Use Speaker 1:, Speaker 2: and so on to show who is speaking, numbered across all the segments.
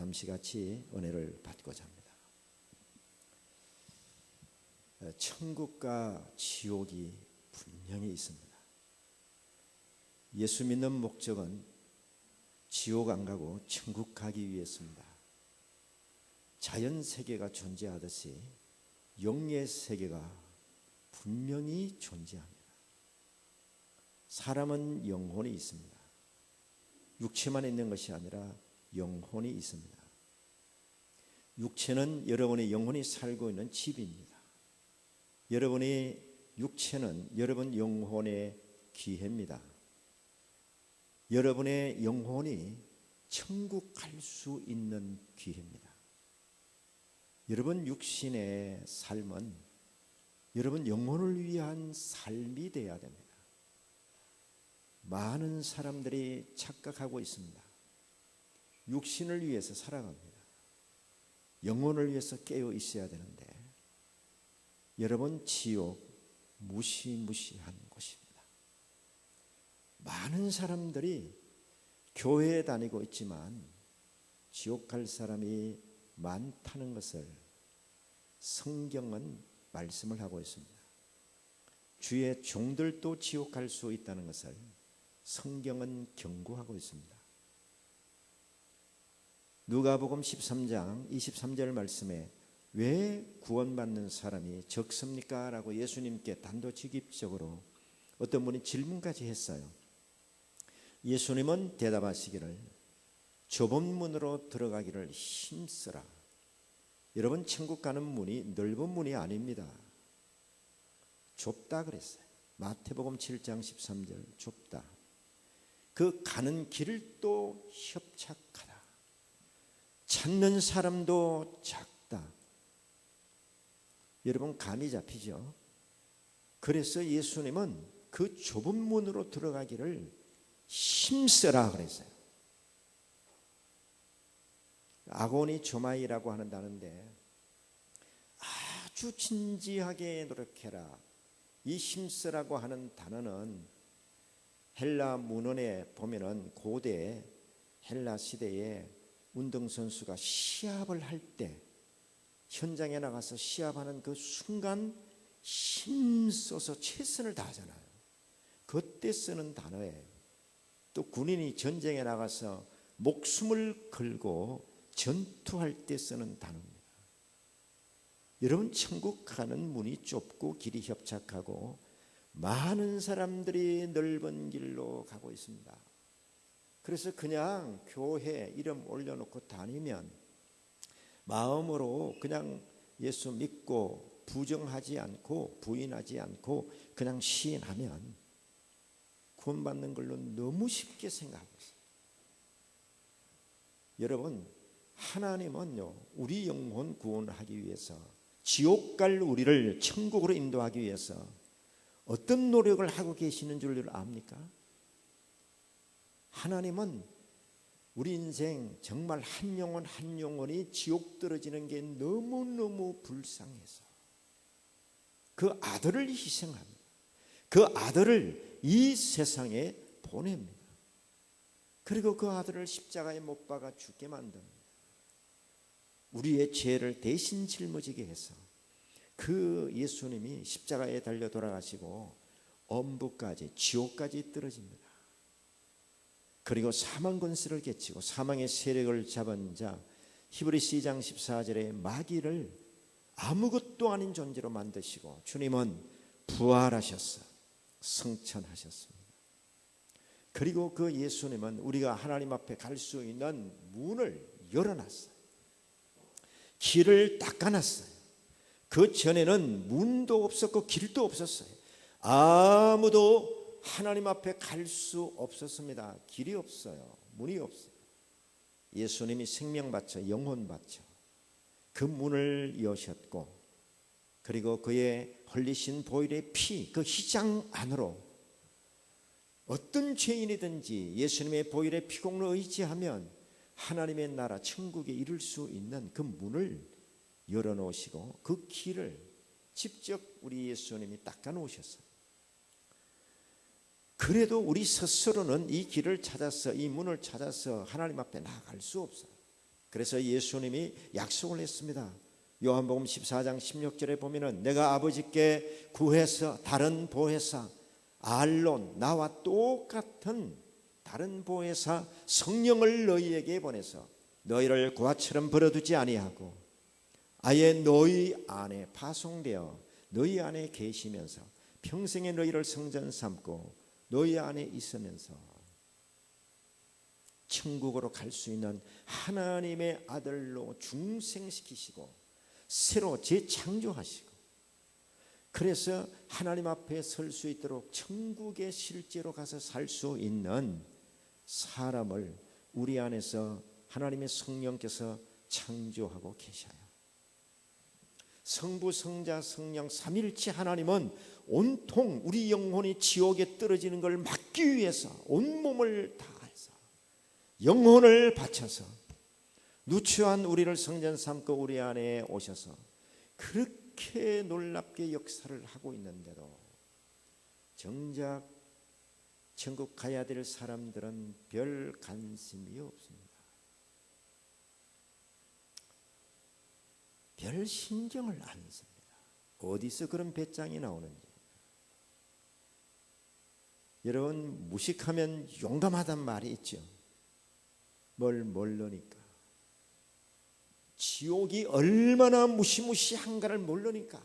Speaker 1: 잠시 같이 은혜를 받고자 합니다. 천국과 지옥이 분명히 있습니다. 예수 믿는 목적은 지옥 안 가고 천국 가기 위해서입니다. 자연 세계가 존재하듯이 영의 세계가 분명히 존재합니다. 사람은 영혼이 있습니다. 육체만 있는 것이 아니라 영혼이 있습니다. 육체는 여러분의 영혼이 살고 있는 집입니다. 여러분의 육체는 여러분 영혼의 기회입니다. 여러분의 영혼이 천국 갈 수 있는 기회입니다. 여러분 육신의 삶은 여러분 영혼을 위한 삶이 되어야 됩니다. 많은 사람들이 착각하고 있습니다. 육신을 위해서 살아갑니다. 영혼을 위해서 깨어 있어야 되는데 여러분 지옥 무시무시한 곳입니다. 많은 사람들이 교회에 다니고 있지만 지옥 갈 사람이 많다는 것을 성경은 말씀을 하고 있습니다. 주의 종들도 지옥 갈 수 있다는 것을 성경은 경고하고 있습니다. 누가복음 13장 23절 말씀에 왜 구원받는 사람이 적습니까? 라고 예수님께 단도직입적으로 어떤 분이 질문까지 했어요. 예수님은 대답하시기를 좁은 문으로 들어가기를 힘쓰라. 여러분 천국 가는 문이 넓은 문이 아닙니다. 좁다 그랬어요. 마태복음 7장 13절 좁다. 그 가는 길도 협착하다. 찾는 사람도 작다. 여러분 감이 잡히죠? 그래서 예수님은 그 좁은 문으로 들어가기를 힘써라 그랬어요. 아고니 조마이라고 하는 단어인데 아주 진지하게 노력해라. 이 힘쓰라고 하는 단어는 헬라 문헌에 보면은 고대 헬라 시대에 운동선수가 시합을 할 때 현장에 나가서 시합하는 그 순간 힘써서 최선을 다하잖아요. 그때 쓰는 단어예요. 또 군인이 전쟁에 나가서 목숨을 걸고 전투할 때 쓰는 단어입니다. 여러분 천국 가는 문이 좁고 길이 협착하고 많은 사람들이 넓은 길로 가고 있습니다. 그래서 그냥 교회 이름 올려놓고 다니면 마음으로 그냥 예수 믿고 부정하지 않고 부인하지 않고 그냥 시인하면 구원받는 걸로 너무 쉽게 생각하고 있어요. 여러분 하나님은요 우리 영혼 구원하기 위해서 지옥 갈 우리를 천국으로 인도하기 위해서 어떤 노력을 하고 계시는 줄 압니까? 하나님은 우리 인생 정말 한 영혼 한 영혼이 지옥 떨어지는 게 너무너무 불쌍해서 그 아들을 희생합니다. 그 아들을 이 세상에 보냅니다. 그리고 그 아들을 십자가에 못 박아 죽게 만듭니다. 우리의 죄를 대신 짊어지게 해서 그 예수님이 십자가에 달려 돌아가시고 엄부까지 지옥까지 떨어집니다. 그리고 사망 권세를 깨치고 사망의 세력을 잡은 자 히브리서 2장 14절에 마귀를 아무것도 아닌 존재로 만드시고 주님은 부활하셨어 승천하셨습니다. 그리고 그 예수님은 우리가 하나님 앞에 갈 수 있는 문을 열어놨어요. 길을 닦아놨어요. 그 전에는 문도 없었고 길도 없었어요. 아무도 하나님 앞에 갈 수 없었습니다. 길이 없어요. 문이 없어요. 예수님이 생명 바쳐 영혼 바쳐 그 문을 여셨고 그리고 그의 흘리신 보혈의 피 그 휘장 안으로 어떤 죄인이든지 예수님의 보혈의 피공로 의지하면 하나님의 나라 천국에 이를 수 있는 그 문을 열어놓으시고 그 길을 직접 우리 예수님이 닦아놓으셨어요. 그래도 우리 스스로는 이 길을 찾아서 이 문을 찾아서 하나님 앞에 나아갈 수 없어요. 그래서 예수님이 약속을 했습니다. 요한복음 14장 16절에 보면은 내가 아버지께 구해서 다른 보혜사 알론 나와 똑같은 다른 보혜사 성령을 너희에게 보내서 너희를 고아처럼 버려두지 아니하고 아예 너희 안에 파송되어 너희 안에 계시면서 평생에 너희를 성전 삼고 너희 안에 있으면서 천국으로 갈 수 있는 하나님의 아들로 중생시키시고 새로 재창조하시고 그래서 하나님 앞에 설 수 있도록 천국에 실제로 가서 살 수 있는 사람을 우리 안에서 하나님의 성령께서 창조하고 계셔요. 성부, 성자, 성령 삼일체 하나님은 온통 우리 영혼이 지옥에 떨어지는 걸 막기 위해서 온몸을 다해서 영혼을 바쳐서 누추한 우리를 성전 삼고 우리 안에 오셔서 그렇게 놀랍게 역사를 하고 있는데도 정작 천국 가야 될 사람들은 별 관심이 없습니다. 별 신경을 안 씁니다. 어디서 그런 배짱이 나오는지. 여러분, 무식하면 용감하단 말이 있죠. 뭘 모르니까. 지옥이 얼마나 무시무시한가를 모르니까.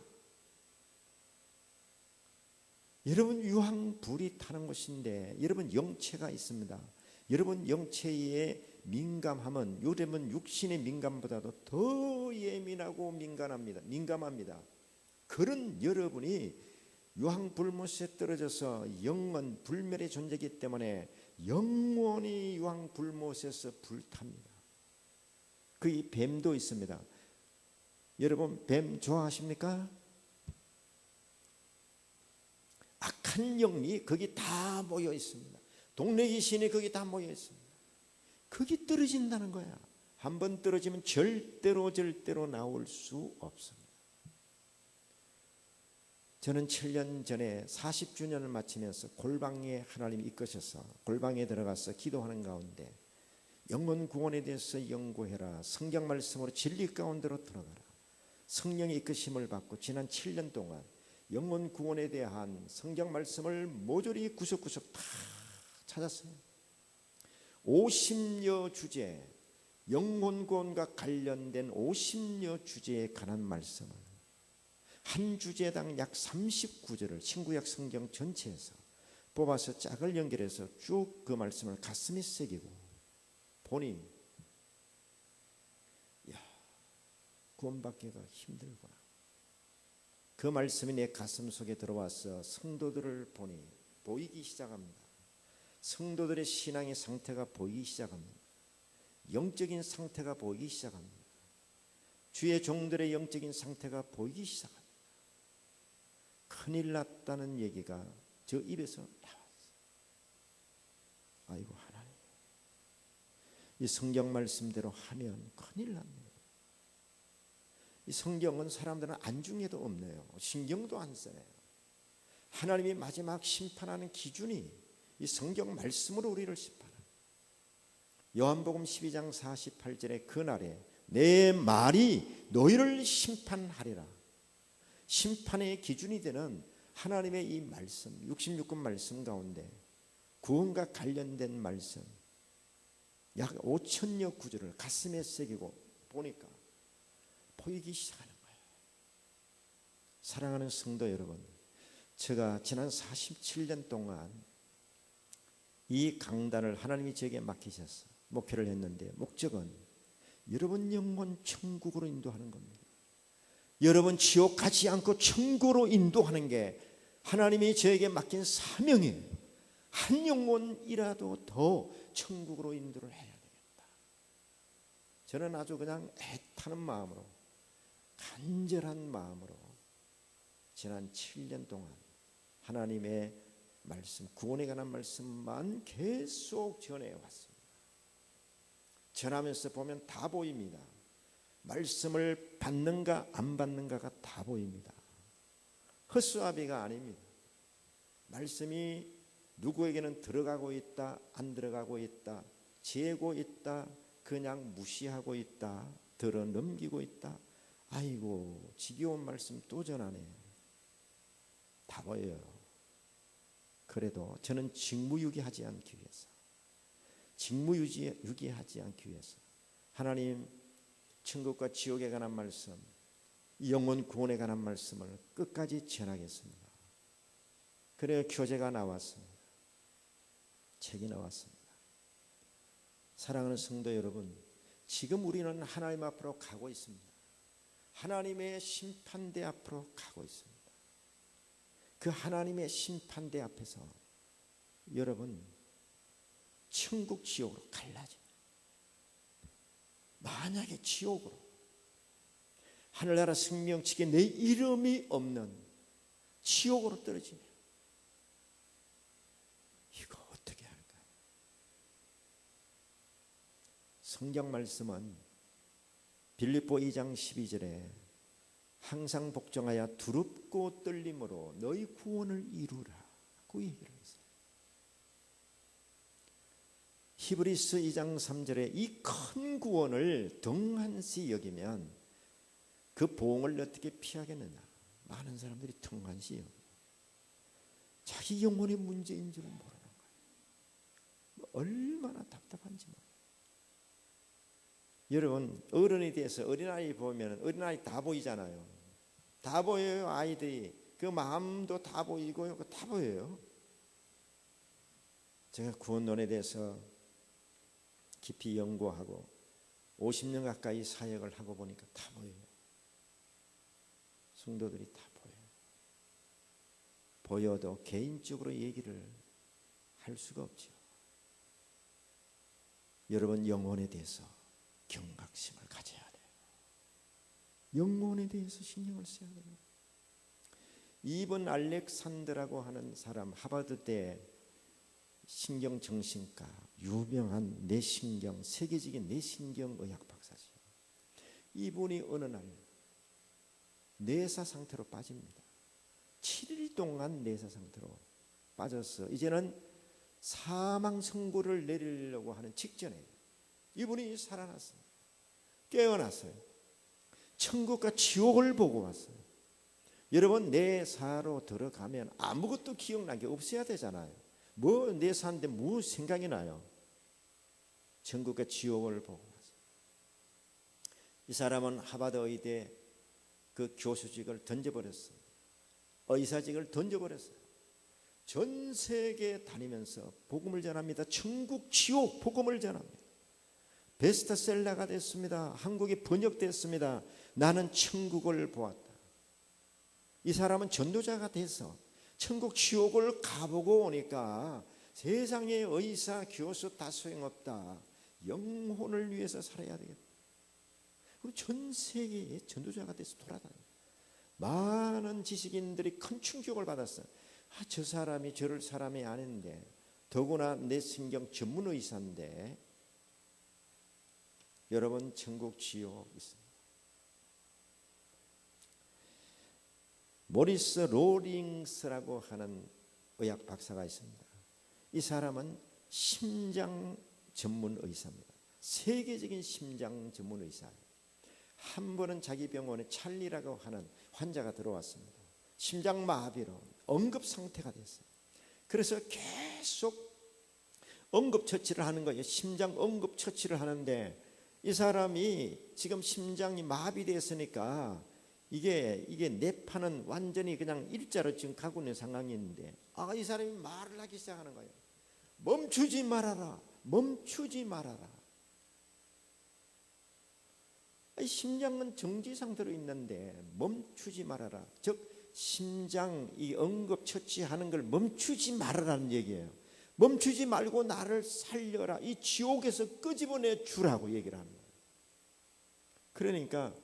Speaker 1: 여러분, 유황불이 타는 것인데 여러분 영체가 있습니다. 여러분 영체에 민감하면 요즘은 육신의 민감보다도 더 예민하고 민감합니다. 그런 여러분이 유황불못에 떨어져서 영원 불멸의 존재이기 때문에 영원히 유황불못에서 불탑니다. 그 뱀도 있습니다. 여러분 뱀 좋아하십니까? 악한 영이 거기 다 모여 있습니다. 동네 귀신이 거기 다 모여 있습니다. 거기 떨어진다는 거야. 한번 떨어지면 절대로 나올 수 없습니다. 저는 7년 전에 40주년을 마치면서 골방에 하나님이 이끄셔서 골방에 들어가서 기도하는 가운데 영혼 구원에 대해서 연구해라. 성경 말씀으로 진리 가운데로 들어가라. 성령의 이끄심을 받고 지난 7년 동안 영혼 구원에 대한 성경 말씀을 모조리 구석구석 다 찾았어요. 50여 주제, 영혼 구원과 관련된 50여 주제에 관한 말씀을 한 주제당 약 39절을 신구약 성경 전체에서 뽑아서 짝을 연결해서 쭉 그 말씀을 가슴에 새기고 보니 구원받기가 힘들구나. 그 말씀이 내 가슴 속에 들어와서 성도들을 보니 보이기 시작합니다. 성도들의 신앙의 상태가 보이기 시작합니다. 영적인 상태가 보이기 시작합니다. 주의 종들의 영적인 상태가 보이기 시작합니다. 큰일 났다는 얘기가 저 입에서 나왔어요. 아이고 하나님, 이 성경 말씀대로 하면 큰일 납니다. 이 성경은 사람들은 안중에도 없네요. 신경도 안 써요. 하나님이 마지막 심판하는 기준이 이 성경 말씀으로 우리를 심판합니다. 요한복음 12장 48절에 그날에 내 말이 너희를 심판하리라. 심판의 기준이 되는 하나님의 이 말씀, 66권 말씀 가운데 구원과 관련된 말씀 약 5천여 구절을 가슴에 새기고 보니까 보이기 시작하는 거예요. 사랑하는 성도 여러분, 제가 지난 47년 동안 이 강단을 하나님이 제게 맡기셔서 목회를 했는데 목적은 여러분 영혼 천국으로 인도하는 겁니다. 여러분 지옥 가지 않고 천국으로 인도하는 게 하나님이 저에게 맡긴 사명이에요. 한 영혼이라도 더 천국으로 인도를 해야 되겠다. 저는 아주 그냥 애타는 마음으로 간절한 마음으로 지난 7년 동안 하나님의 말씀, 구원에 관한 말씀만 계속 전해왔습니다. 전하면서 보면 다 보입니다. 말씀을 받는가 안 받는가가 다 보입니다. 헛수아비가 아닙니다. 말씀이 누구에게는 들어가고 있다, 안 들어가고 있다, 재고 있다, 그냥 무시하고 있다, 들어 넘기고 있다. 아이고, 지겨운 말씀 또 전하네. 다 보여요. 그래도 저는 직무유기하지 않기 위해서, 직무유기하지 않기 위해서 하나님 천국과 지옥에 관한 말씀, 영혼 구원에 관한 말씀을 끝까지 전하겠습니다. 그래야 교재가 나왔습니다. 책이 나왔습니다. 사랑하는 성도 여러분, 지금 우리는 하나님 앞으로 가고 있습니다. 하나님의 심판대 앞으로 가고 있습니다. 그 하나님의 심판대 앞에서 여러분 천국 지옥으로 갈라져요. 만약에 지옥으로, 하늘나라 생명책에 내 이름이 없는 지옥으로 떨어지면 이거 어떻게 할까요? 성경 말씀은 빌립보 2장 12절에 항상 복종하여 두렵고 떨림으로 너희 구원을 이루라고 얘기를 했어요. 히브리서 2장 3절에 이 큰 구원을 등한시 여기면 그 보응을 어떻게 피하겠느냐. 많은 사람들이 등한시 여겨요. 자기 영혼의 문제인 줄은 모르는 거예요. 얼마나 답답한지 모르겠어요. 여러분, 어른에 대해서 어린아이 보면 어린아이 다 보이잖아요. 다 보여요. 아이들이 그 마음도 다 보이고요. 다 보여요. 제가 구원론에 대해서 깊이 연구하고 50년 가까이 사역을 하고 보니까 다 보여요. 성도들이 다 보여요. 보여도 개인적으로 얘기를 할 수가 없죠. 여러분, 영혼에 대해서 경각심을 가져야 돼요. 영혼에 대해서 신경을 써야 돼요. 이번 알렉산더라고 하는 사람, 하버드대 신경정신과 유명한 뇌신경, 세계적인 뇌신경 의학 박사죠. 이분이 어느 날 뇌사 상태로 빠집니다. 7일 동안 뇌사 상태로 빠져서 이제는 사망 선고를 내리려고 하는 직전에 이분이 살아났습니다. 깨어났어요. 천국과 지옥을 보고 왔어요. 여러분, 뇌사로 들어가면 아무것도 기억난 게 없어야 되잖아요. 뭐 뇌사인데 무슨 생각이 나요? 천국과 지옥을 보고 왔어요. 이 사람은 하버드 의대 그 교수직을 던져버렸어요. 의사직을 던져버렸어요. 전 세계 다니면서 복음을 전합니다. 천국, 지옥 복음을 전합니다. 베스트셀러가 됐습니다. 한국에 번역됐습니다. 나는 천국을 보았다. 이 사람은 전도자가 돼서 천국, 지옥을 가보고 오니까 세상의 의사, 교수 다 소용없다. 영혼을 위해서 살아야 되겠다. 그리고 전 세계에 전도자가 돼서 돌아다녀요. 많은 지식인들이 큰 충격을 받았어요. 저 사람이 저럴 사람이 아닌데, 더구나 뇌신경 전문 의사인데. 여러분, 천국, 지옥 있습니다. 모리스 로링스라고 하는 의학 박사가 있습니다. 이 사람은 심장 전문 의사입니다. 세계적인 심장 전문 의사예요. 한 번은 자기 병원에 찰리라고 하는 환자가 들어왔습니다. 심장 마비로 응급 상태가 됐어요. 그래서 계속 응급 처치를 하는 거예요. 심장 응급 처치를 하는데 이 사람이 지금 심장이 마비됐으니까 이게 뇌파는 완전히 그냥 일자로 지금 가고 있는 상황인데, 이 사람이 말을 하기 시작하는 거예요. 멈추지 말아라. 멈추지 말아라. 심장은 정지 상태로 있는데 멈추지 말아라. 즉 심장 이 응급 처치하는 걸 멈추지 말아라는 얘기예요. 멈추지 말고 나를 살려라. 이 지옥에서 끄집어내 주라고 얘기를 합니다. 그러니까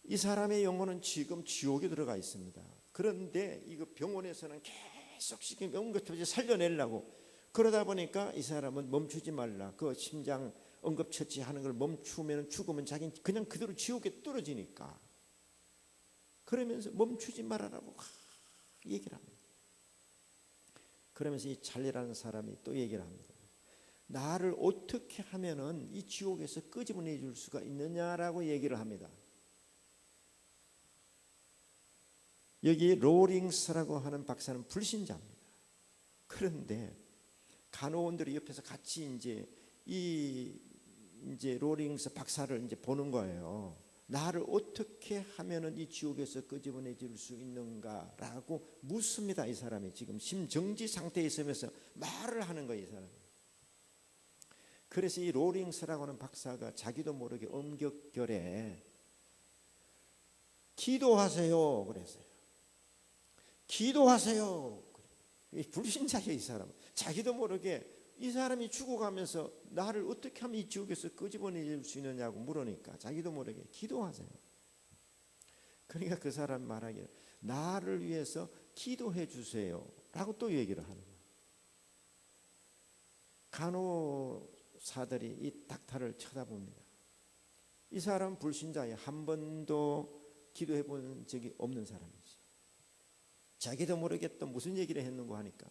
Speaker 1: 이 사람의 영혼은 지금 지옥에 들어가 있습니다. 그런데 이거 병원에서는 계속 지금 응급처치 살려내려고 그러다 보니까 이 사람은 멈추지 말라. 그 심장 응급처치하는 걸 멈추면 죽으면 자기는 그냥 그대로 지옥에 떨어지니까 그러면서 멈추지 말아라고 얘기를 합니다. 그러면서 이 찰리라는 사람이 또 얘기를 합니다. 나를 어떻게 하면은 이 지옥에서 끄집어내 줄 수가 있느냐라고 얘기를 합니다. 여기 로링스라고 하는 박사는 불신자입니다. 그런데 간호원들이 옆에서 같이 이제 로링스 박사를 이제 보는 거예요. 나를 어떻게 하면은 이 지옥에서 끄집어내 줄 수 있는가라고 묻습니다. 이 사람이 지금 심정지 상태에 있으면서 말을 하는 거예요, 이 사람이. 그래서 이 로링스라고 하는 박사가 자기도 모르게 엄격결에 기도하세요 그랬어요. 기도하세요. 불신자예요, 이 사람은. 자기도 모르게 이 사람이 죽어가면서 나를 어떻게 하면 이 지옥에서 끄집어낼 수 있느냐고 물으니까 자기도 모르게 기도하세요. 그러니까 그 사람 말하기를 나를 위해서 기도해 주세요 라고 또 얘기를 하는 거예요. 간호사들이 이 닥터를 쳐다봅니다. 이 사람 불신자예요. 한 번도 기도해 본 적이 없는 사람이지. 자기도 모르게 또 무슨 얘기를 했는고 하니까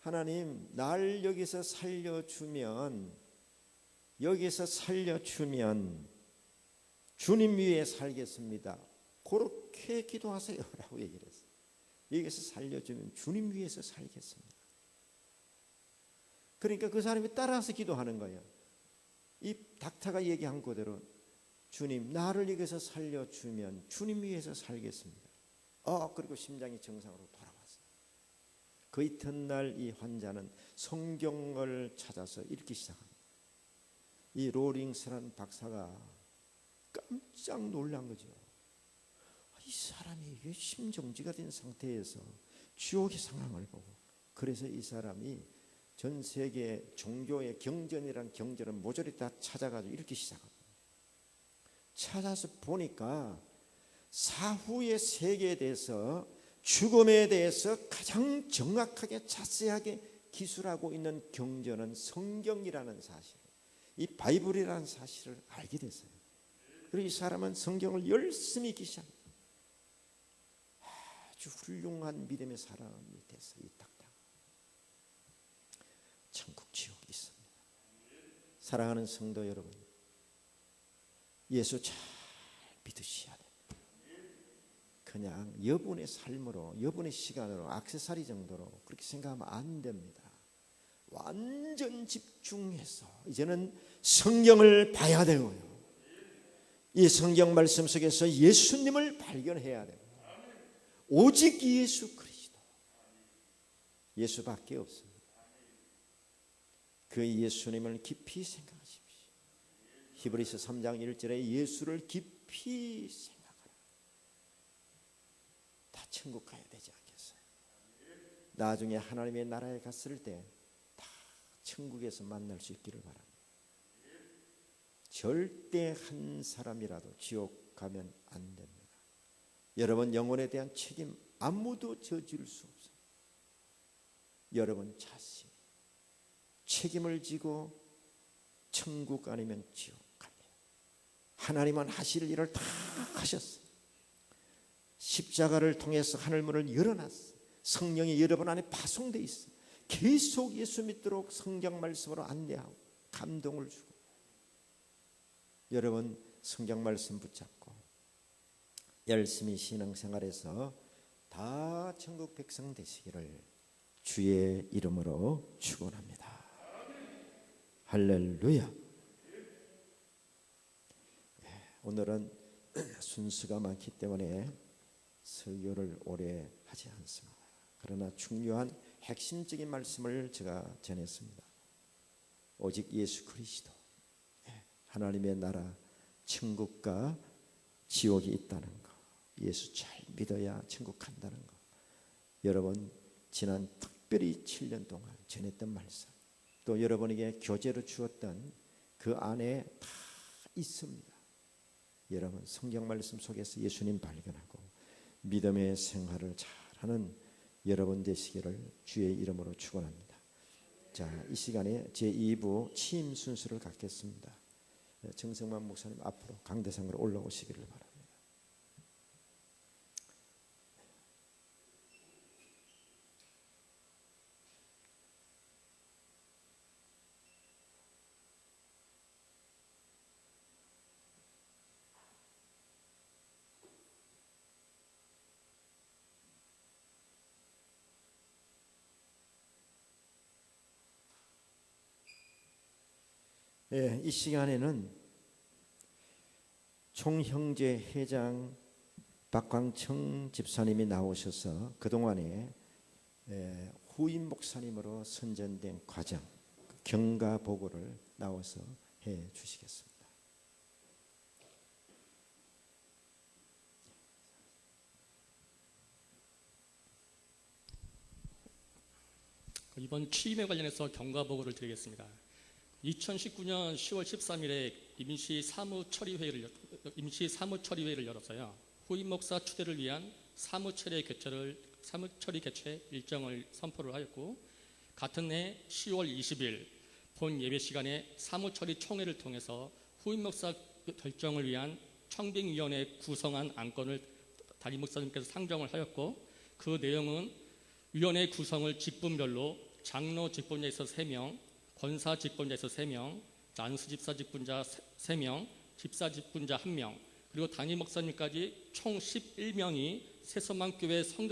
Speaker 1: 하나님, 날 여기서 살려주면 주님 위에 살겠습니다. 그렇게 기도하세요 라고 얘기를 했어요. 여기서 살려주면 주님 위에서 살겠습니다. 그러니까 그 사람이 따라서 기도하는 거예요. 이 닥터가 얘기한 그대로 주님, 나를 여기서 살려주면 주님 위에서 살겠습니다. 그리고 심장이 정상으로 돌아왔어요. 그 이튿날 이 환자는 성경을 찾아서 읽기 시작합니다. 이 로링스라는 박사가 깜짝 놀란 거죠. 이 사람이 왜 심정지가 된 상태에서 지옥의 상황을 보고, 그래서 이 사람이 전 세계 종교의 경전이라는 경전을 모조리 다 찾아가지고 읽기 시작합니다. 찾아서 보니까 사후의 세계에 대해서, 죽음에 대해서 가장 정확하게 자세하게 기술하고 있는 경전은 성경이라는 사실, 이 바이블이라는 사실을 알게 됐어요. 그리고 이 사람은 성경을 열심히 읽기 시작합니다. 아주 훌륭한 믿음의 사람이 됐어요. 이 닥터. 천국 지옥이 있습니다. 사랑하는 성도 여러분, 예수 잘 믿으셔야 됩니다. 그냥 여분의 삶으로, 여분의 시간으로, 액세서리 정도로 그렇게 생각하면 안 됩니다. 완전 집중해서 이제는 성경을 봐야 되고요. 이 성경 말씀 속에서 예수님을 발견해야 됩니다. 오직 예수 그리스도, 예수밖에 없습니다. 그 예수님을 깊이 생각하십시오. 히브리서 3장 1절에 예수를 깊이 생각하라. 다 천국 가야 되지 않겠어요? 나중에 하나님의 나라에 갔을 때 다 천국에서 만날 수 있기를 바랍니다. 절대 한 사람이라도 지옥 가면 안 됩니다. 여러분 영혼에 대한 책임 아무도 져줄 수 없어요. 여러분 자신 책임을 지고 천국 아니면 지옥 갑니다. 하나님은 하실 일을 다 하셨어요. 십자가를 통해서 하늘문을 열어놨어요. 성령이 여러분 안에 파송되어 있어요. 계속 예수 믿도록 성경 말씀으로 안내하고 감동을 주고, 여러분 성경 말씀 붙잡고 열심히 신앙생활해서 다 천국 백성 되시기를 주의 이름으로 축원합니다. 할렐루야. 오늘은 순서가 많기 때문에 설교를 오래 하지 않습니다. 그러나 중요한 핵심적인 말씀을 제가 전했습니다. 오직 예수 그리스도, 하나님의 나라, 천국과 지옥이 있다는 거, 예수 잘 믿어야 천국 간다는 거, 여러분 지난 특별히 7년 동안 전했던 말씀, 또 여러분에게 교재로 주었던 그 안에 다 있습니다. 여러분 성경 말씀 속에서 예수님 발견하고 믿음의 생활을 잘하는 여러분 되시기를 주의 이름으로 축원합니다. 자, 이 시간에 제2부 취임 순서를 갖겠습니다. 정성만 목사님 앞으로 강대상으로 올라오시기를 바랍니다. 이 시간에는 총형제 회장 박광청 집사님이 나오셔서 그동안에 후임 목사님으로 선전된 과정, 경과 보고를 나와서 해 주시겠습니다.
Speaker 2: 이번 취임에 관련해서 경과 보고를 드리겠습니다. 2019년 10월 13일에 임시 사무처리회의를 열어서요. 후임 목사 추대를 위한 사무처리 개최 일정을 선포를 하였고, 같은 해 10월 20일 본 예배 시간에 사무처리 총회를 통해서 후임 목사 결정을 위한 청빙위원회 구성안 안건을 담임 목사님께서 상정을 하였고, 그 내용은 위원회 구성을 직분별로 장로 직분자에서 3명, 권사 직분자에서 3명, 난수 집사 직분자 3명, 집사 직분자 1명, 그리고 담임 목사님까지 총 11명이 새소망교회 성도